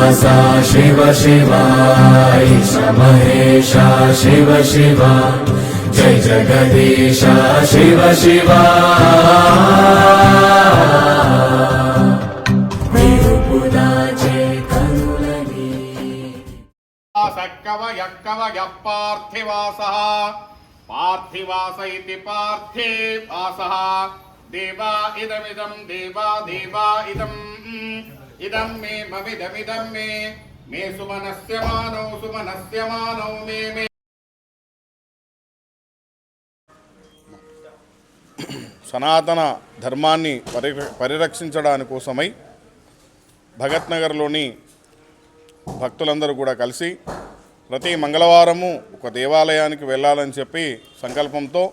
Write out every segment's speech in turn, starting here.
श्रीनिवासा शिव शिवा ईश महेशा शिव शिवा जय जगदीशा शिव शिवा सक्कव यक्कव यप्पार्थिवासः पार्थिवास इति पार्थिवासः देवा इदमिदं देवा देवा इदं मे ममिदमिदं मे सुमनस्य मानौ मे సనాతన ధర్మాన్ని పరిరక్షించడానికి కోసమై భగత్ నగర్లోని భక్తులందరూ కూడా కలిసి ప్రతి మంగళవారము ఒక దేవాలయానికి వెళ్ళాలని చెప్పి సంకల్పంతో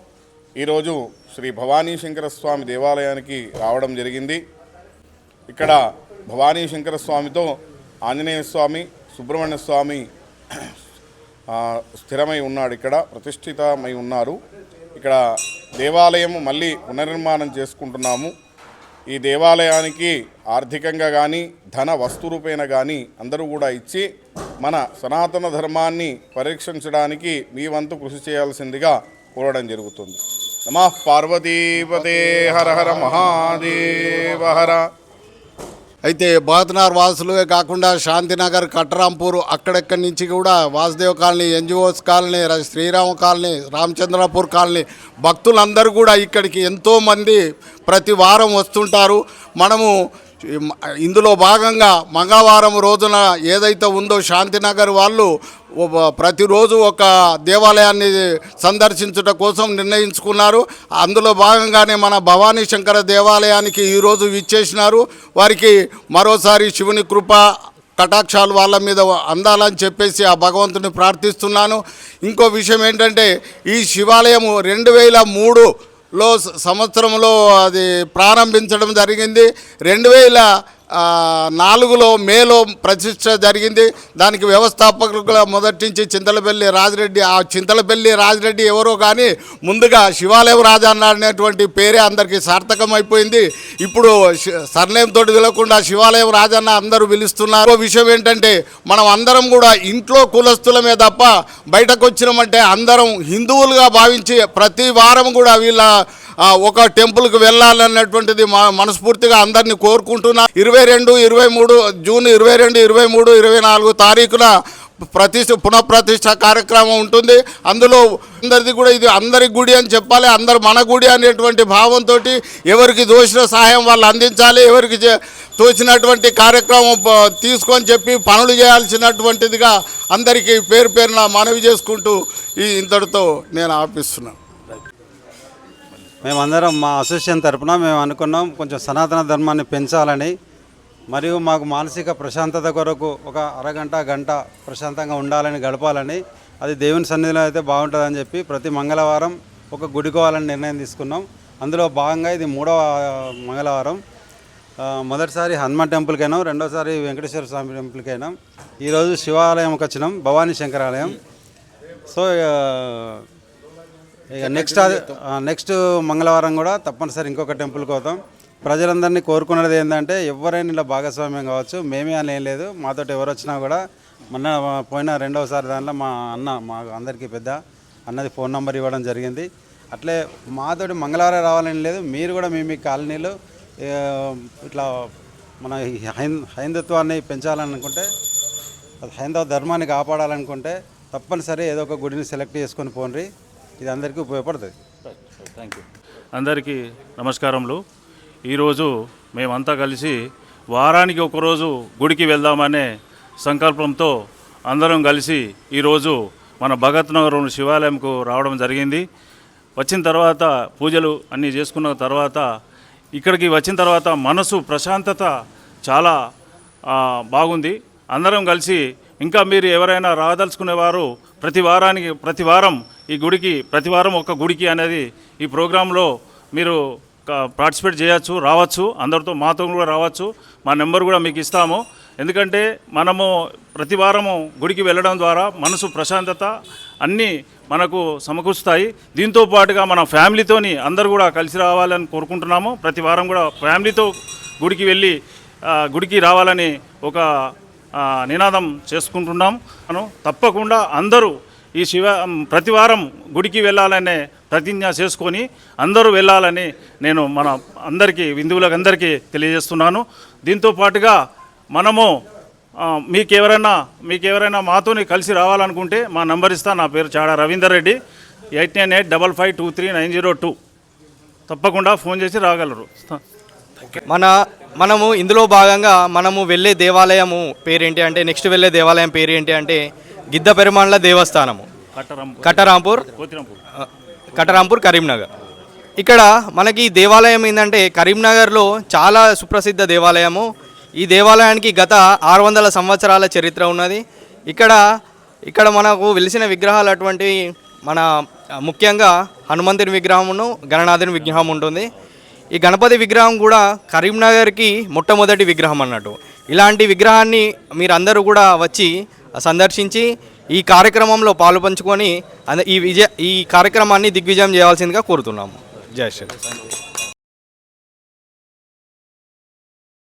ఈరోజు శ్రీ భవానీ శంకర స్వామి దేవాలయానికి రావడం జరిగింది. ఇక్కడ భవానీ శంకర స్వామితో ఆంజనేయ స్వామి, సుబ్రహ్మణ్య స్వామి స్థిరమై ఉన్నాడు, ఇక్కడ ప్రతిష్ఠితమై ఉన్నారు. ఇక్కడ దేవాలయం మళ్ళీ పునర్నిర్మాణం చేసుకుంటున్నాము. ఈ దేవాలయానికి ఆర్థికంగా కానీ ధన వస్తు రూపేణ కానీ అందరూ కూడా ఇచ్చి మన సనాతన ధర్మాన్ని పరీక్షించడానికి మీ వంతు కృషి చేయాల్సిందిగా కోరడం జరుగుతుంది. నమః పార్వతీపతే హర హర మహాదేవ హర. అయితే బాత్నార్ వాసులే కాకుండా శాంతినగర్, కట్టరాంపూర్ అక్కడెక్కడి నుంచి కూడా Vasudev colony, NGOs colony, Srirama colony, Ramachandrapur colony భక్తులందరూ కూడా ఇక్కడికి ఎంతోమంది ప్రతి వారం వస్తుంటారు. మనము ఇందులో భాగంగా మంగళవారం రోజున ఏదైతే ఉందో శాంతినగర్ వాళ్ళు ప్రతిరోజు ఒక దేవాలయాన్ని సందర్శించుట కోసం నిర్ణయించుకున్నారు. అందులో భాగంగానే మన భవానీ శంకర దేవాలయానికి ఈరోజు విచ్చేసినారు. వారికి మరోసారి శివుని కృప కటాక్షాలు వాళ్ళ మీద అందాలని చెప్పేసి ఆ భగవంతుని ప్రార్థిస్తున్నాను. ఇంకో విషయం ఏంటంటే ఈ శివాలయం 2003లో సంవత్సరంలో అది ప్రారంభించడం జరిగింది. 2004లో మేలో ప్రతిష్ట జరిగింది. దానికి వ్యవస్థాపకుల మొదటి నుంచి చింతలపల్లి రాజిరెడ్డి. ఆ చింతలపల్లి రాజిరెడ్డి ఎవరో కానీ ముందుగా శివాలయం రాజన్న అనేటువంటి పేరే అందరికీ సార్థకమైపోయింది. ఇప్పుడు సర్నేమ్ తోటి పిలవకుండా శివాలయం రాజన్న అందరూ పిలుస్తున్నారు. విషయం ఏంటంటే మనం అందరం కూడా ఇంట్లో కులస్తులమే తప్ప బయటకు వచ్చినామంటే అందరం హిందువులుగా భావించి ప్రతి వారం కూడా వీళ్ళ ఒక టెంపుల్కి వెళ్ళాలన్నటువంటిది మనస్ఫూర్తిగా అందరినీ కోరుకుంటున్నా. 22, 23 జూన్ 22, 23, 24 తారీఖున పునఃప్రతిష్ఠ కార్యక్రమం ఉంటుంది. అందులో అందరిది కూడా ఇది అందరి గుడి అని చెప్పాలి, అందరు మన గుడి అనేటువంటి భావంతో ఎవరికి దోచిన సహాయం వాళ్ళు అందించాలి, ఎవరికి తోచినటువంటి కార్యక్రమం తీసుకొని చెప్పి పనులు చేయాల్సినటువంటిదిగా అందరికీ పేరు పేరున మనవి చేసుకుంటూ ఇంతటితో నేను ఆపిస్తున్నాను. మేమందరం మా అసోసియేషన్ తరఫున మేము అనుకున్నాం కొంచెం సనాతన ధర్మాన్ని పెంచాలని, మరియు మాకు మానసిక ప్రశాంతత కొరకు ఒక అరగంట గంట ప్రశాంతంగా ఉండాలని, గడపాలని, అది దేవుని సన్నిధిలో అయితే బాగుంటుందని చెప్పి ప్రతి మంగళవారం ఒక గుడికోవాలని నిర్ణయం తీసుకున్నాం. అందులో భాగంగా ఇది 3వ మంగళవారం. మొదటిసారి హనుమాన్ టెంపుల్కి అయినాం, రెండోసారి వెంకటేశ్వర స్వామి టెంపుల్కి అయినాం. ఈరోజు శివాలయంకి వచ్చినాం, భవానీ శంకరాలయం. సో ఇక నెక్స్ట్ మంగళవారం కూడా తప్పనిసరి ఇంకొక టెంపుల్కి పోతాం. ప్రజలందరినీ కోరుకున్నది ఏంటంటే ఎవరైనా ఇలా భాగస్వామ్యం కావచ్చు, మేమే అని ఏం లేదు, మాతో ఎవరు వచ్చినా కూడా. మొన్న పోయిన రెండవసారి దాంట్లో మా అందరికీ పెద్ద అన్నది ఫోన్ నెంబర్ ఇవ్వడం జరిగింది. అట్లే మాతోటి మంగళవారం రావాలని లేదు, మీరు కూడా మీ కాలనీలు ఇట్లా మన హైందత్వాన్ని పెంచాలనుకుంటే, హైందవ ధర్మాన్ని కాపాడాలనుకుంటే తప్పనిసరి ఏదో ఒక గుడిని సెలెక్ట్ చేసుకొని పోండి, ఇది అందరికీ ఉపయోగపడుతుంది. Thank you. అందరికీ నమస్కారములు. ఈరోజు మేమంతా కలిసి వారానికి ఒకరోజు గుడికి వెళ్దామనే సంకల్పంతో అందరం కలిసి ఈరోజు మన భగత్ నగర్ శివాలయంకు రావడం జరిగింది. వచ్చిన తర్వాత పూజలు అన్నీ చేసుకున్న తర్వాత ఇక్కడికి వచ్చిన తర్వాత మనసు ప్రశాంతత చాలా బాగుంది. అందరం కలిసి ఇంకా మీరు ఎవరైనా రాదలుచుకునేవారు ప్రతి వారం ఈ గుడికి ఒక గుడికి అనేది ఈ ప్రోగ్రాంలో మీరు పార్టిసిపేట్ చేయొచ్చు, రావచ్చు, అందరితో మాతో కూడా రావచ్చు. మా నెంబర్ కూడా మీకు ఇస్తాము. ఎందుకంటే మనము ప్రతి వారము గుడికి వెళ్ళడం ద్వారా మనసు ప్రశాంతత అన్నీ మనకు సమకూరుస్తాయి. దీంతో పాటుగా మన ఫ్యామిలీతోని అందరూ కూడా కలిసి రావాలని కోరుకుంటున్నాము. ప్రతి వారం కూడా ఫ్యామిలీతో గుడికి వెళ్ళి గుడికి రావాలని ఒక నినాదం చేసుకుంటున్నాం. తప్పకుండా అందరూ ఈ ప్రతి వారం గుడికి వెళ్ళాలనే ప్రతిజ్ఞ చేసుకొని అందరూ వెళ్ళాలని నేను మన అందరికీ హిందువులకు అందరికీ తెలియజేస్తున్నాను. దీంతో పాటుగా మనము మీకెవరైనా మాతోని కలిసి రావాలనుకుంటే మా నంబర్ ఇస్తా. నా పేరు చాడా రవీందర్ రెడ్డి, 8985523902. తప్పకుండా ఫోన్ చేసి రాగలరు. మనము ఇందులో భాగంగా మనము వెళ్ళే దేవాలయము పేరేంటి అంటే నెక్స్ట్ వెళ్ళే దేవాలయం పేరేంటి అంటే గిద్ద పెరుమాండ్ల దేవస్థానము, కటరాంపూర్ కరీంనగర్. ఇక్కడ మనకి దేవాలయం ఏంటంటే కరీంనగర్లో చాలా సుప్రసిద్ధ దేవాలయము. ఈ దేవాలయానికి గత 600 సంవత్సరాల చరిత్ర ఉన్నది. ఇక్కడ మనకు వెలిసిన విగ్రహాలు అటువంటి మన ముఖ్యంగా హనుమంతుని విగ్రహమును గణనాథుని విగ్రహం ఉంటుంది. ఈ గణపతి విగ్రహం కూడా కరీంనగర్కి మొట్టమొదటి విగ్రహం అన్నట్టు. ఇలాంటి విగ్రహాన్ని మీరందరూ కూడా వచ్చి సందర్శించి ఈ కార్యక్రమంలో పాలుపంచుకొని ఈ కార్యక్రమాన్ని దిగ్విజయం చేయాల్సిందిగా కోరుతున్నాము. జై శ్రీరామ్.